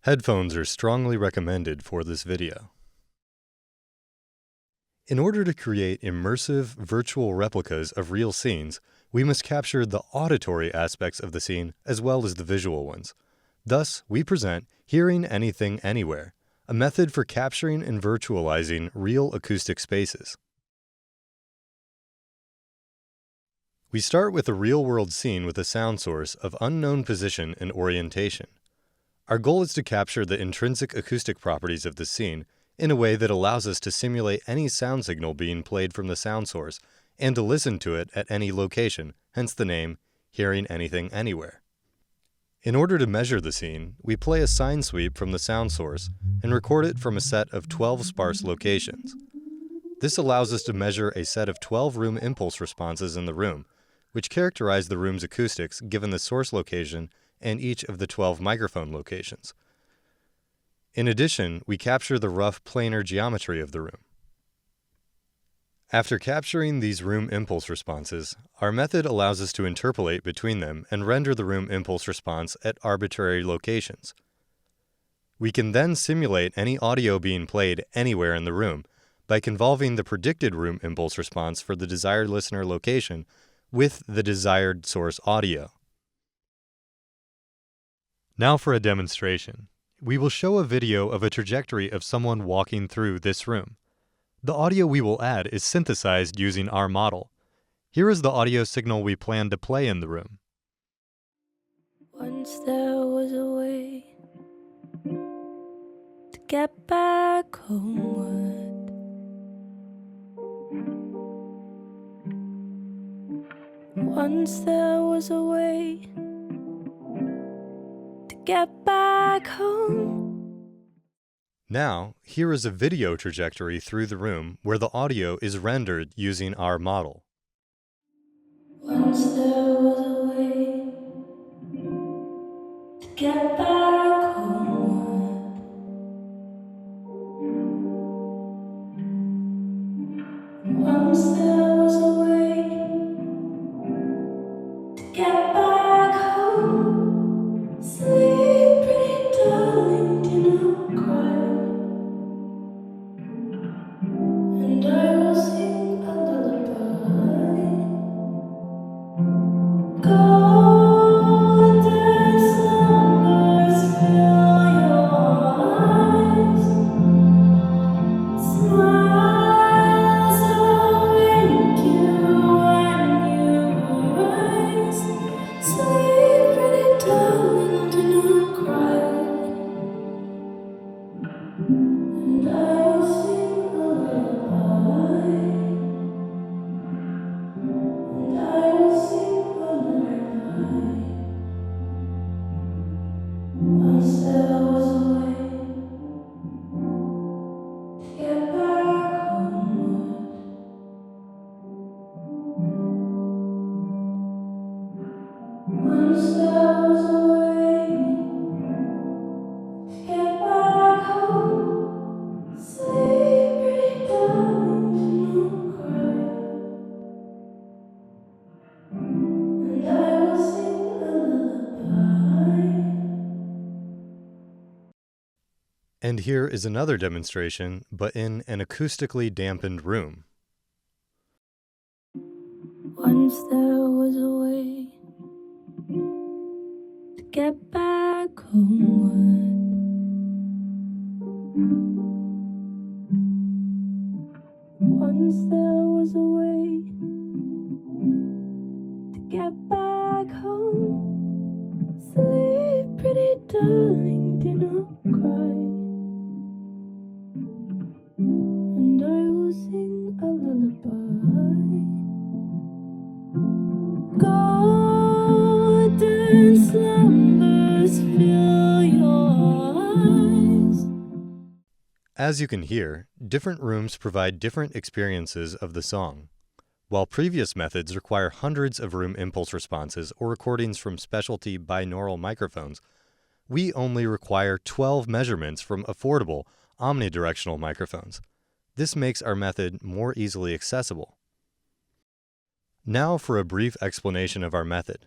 Headphones are strongly recommended for this video. In order to create immersive virtual replicas of real scenes, we must capture the auditory aspects of the scene as well as the visual ones. Thus, we present Hearing Anything Anywhere, a method for capturing and virtualizing real acoustic spaces. We start with a real-world scene with a sound source of unknown position and orientation. Our goal is to capture the intrinsic acoustic properties of the scene in a way that allows us to simulate any sound signal being played from the sound source and to listen to it at any location, hence the name Hearing Anything Anywhere. In order to measure the scene, we play a sine sweep from the sound source and record it from a set of 12 sparse locations. This allows us to measure a set of 12 room impulse responses in the room, which characterize the room's acoustics given the source location and each of the 12 microphone locations. In addition, we capture the rough planar geometry of the room. After capturing these room impulse responses, our method allows us to interpolate between them and render the room impulse response at arbitrary locations. We can then simulate any audio being played anywhere in the room by convolving the predicted room impulse response for the desired listener location with the desired source audio. Now for a demonstration. We will show a video of a trajectory of someone walking through this room. The audio we will add is synthesized using our model. Here is the audio signal we plan to play in the room. Once there was a way to get back homeward. Once there was a way to get back home. Now, here is a video trajectory through the room where the audio is rendered using our model. Once there was a way to get back homeward. Once there was a way to get back home. Sleep, pretty darling, do not cry. And I will sing a lullaby. Golden slumbers fill your eyes. Smiles awake you when you rise. Sleep, pretty darling, do not cry. And I will sing a lullaby. And I will sing a lullaby. Once there was a way to get back homeward. Once there was a way to get back home. Sleep, pretty darling, do not cry. And I will sing a lullaby. And here is another demonstration, but in an acoustically dampened room. Once there was a way to get back homeward. Once there was a way to get back home. Sleep, pretty darling, do not cry. And I will sing a lullaby. Golden slumbers fill your eyes. As you can hear, different rooms provide different experiences of the song. While previous methods require hundreds of room impulse responses or recordings from specialty binaural microphones, we only require 12 measurements from affordable omnidirectional microphones. This makes our method more easily accessible. Now for a brief explanation of our method.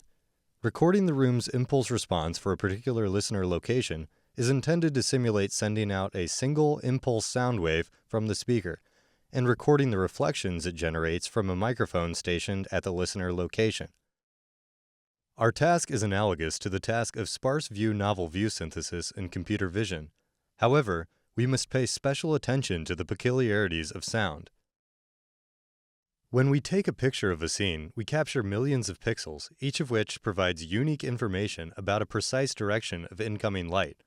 Recording the room's impulse response for a particular listener location is intended to simulate sending out a single impulse sound wave from the speaker and recording the reflections it generates from a microphone stationed at the listener location. Our task is analogous to the task of sparse view novel view synthesis in computer vision. However, we must pay special attention to the peculiarities of sound. When we take a picture of a scene, we capture millions of pixels, each of which provides unique information about a precise direction of incoming light.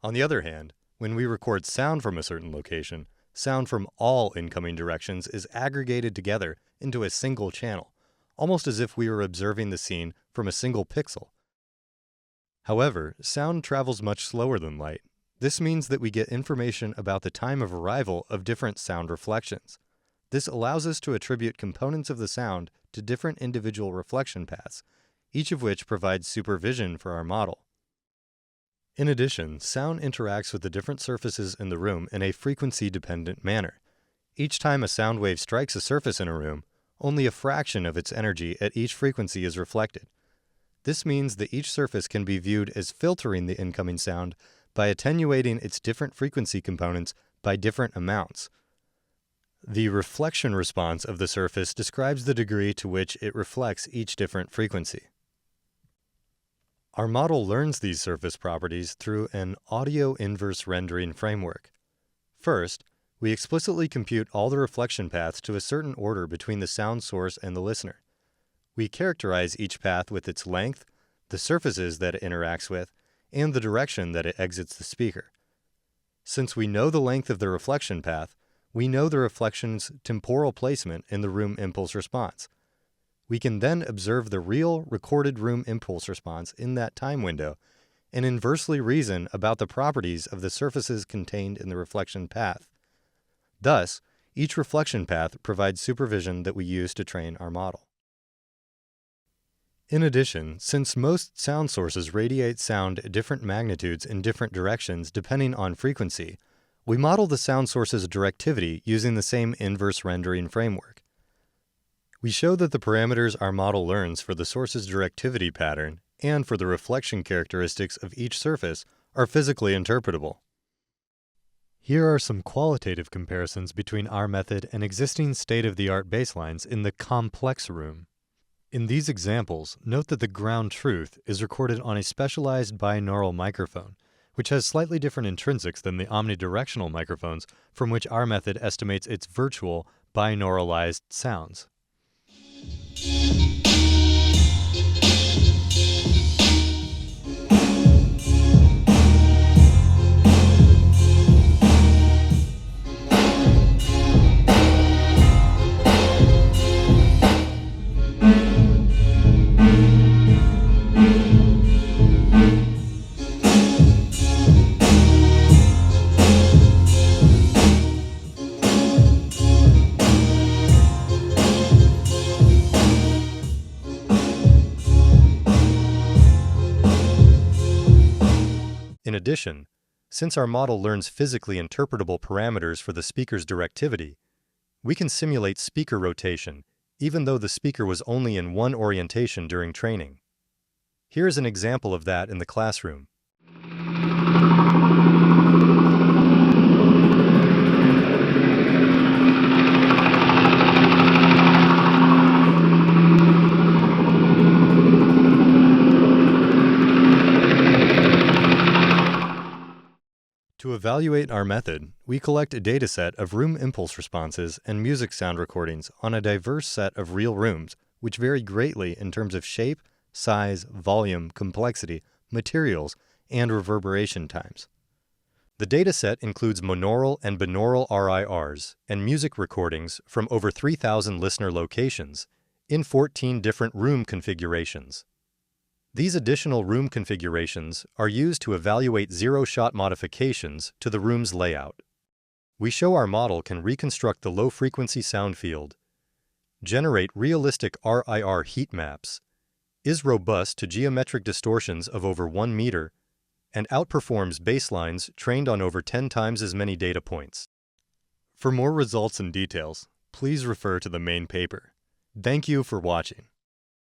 On the other hand, when we record sound from a certain location, sound from all incoming directions is aggregated together into a single channel, almost as if we were observing the scene from a single pixel. However, sound travels much slower than light. This means that we get information about the time of arrival of different sound reflections. This allows us to attribute components of the sound to different individual reflection paths, each of which provides supervision for our model. In addition, sound interacts with the different surfaces in the room in a frequency-dependent manner. Each time a sound wave strikes a surface in a room, only a fraction of its energy at each frequency is reflected. This means that each surface can be viewed as filtering the incoming sound by attenuating its different frequency components by different amounts. The reflection response of the surface describes the degree to which it reflects each different frequency. Our model learns these surface properties through an audio inverse rendering framework. First, we explicitly compute all the reflection paths to a certain order between the sound source and the listener. We characterize each path with its length, the surfaces that it interacts with, and the direction that it exits the speaker. Since we know the length of the reflection path, we know the reflection's temporal placement in the room impulse response. We can then observe the real recorded room impulse response in that time window and inversely reason about the properties of the surfaces contained in the reflection path. Thus, each reflection path provides supervision that we use to train our model. In addition, since most sound sources radiate sound at different magnitudes in different directions depending on frequency, we model the sound source's directivity using the same inverse rendering framework. We show that the parameters our model learns for the source's directivity pattern and for the reflection characteristics of each surface are physically interpretable. Here are some qualitative comparisons between our method and existing state-of-the-art baselines in the complex room. In these examples, note that the ground truth is recorded on a specialized binaural microphone, which has slightly different intrinsics than the omnidirectional microphones from which our method estimates its virtual binauralized sounds. In addition, since our model learns physically interpretable parameters for the speaker's directivity, we can simulate speaker rotation, even though the speaker was only in one orientation during training. Here's an example of that in the classroom. To evaluate our method, we collect a dataset of room impulse responses and music sound recordings on a diverse set of real rooms, which vary greatly in terms of shape, size, volume, complexity, materials, and reverberation times. The dataset includes monaural and binaural RIRs and music recordings from over 3,000 listener locations in 14 different room configurations. These additional room configurations are used to evaluate zero-shot modifications to the room's layout. We show our model can reconstruct the low-frequency sound field, generate realistic RIR heat maps, is robust to geometric distortions of over 1 meter, and outperforms baselines trained on over 10 times as many data points. For more results and details, please refer to the main paper. Thank you for watching.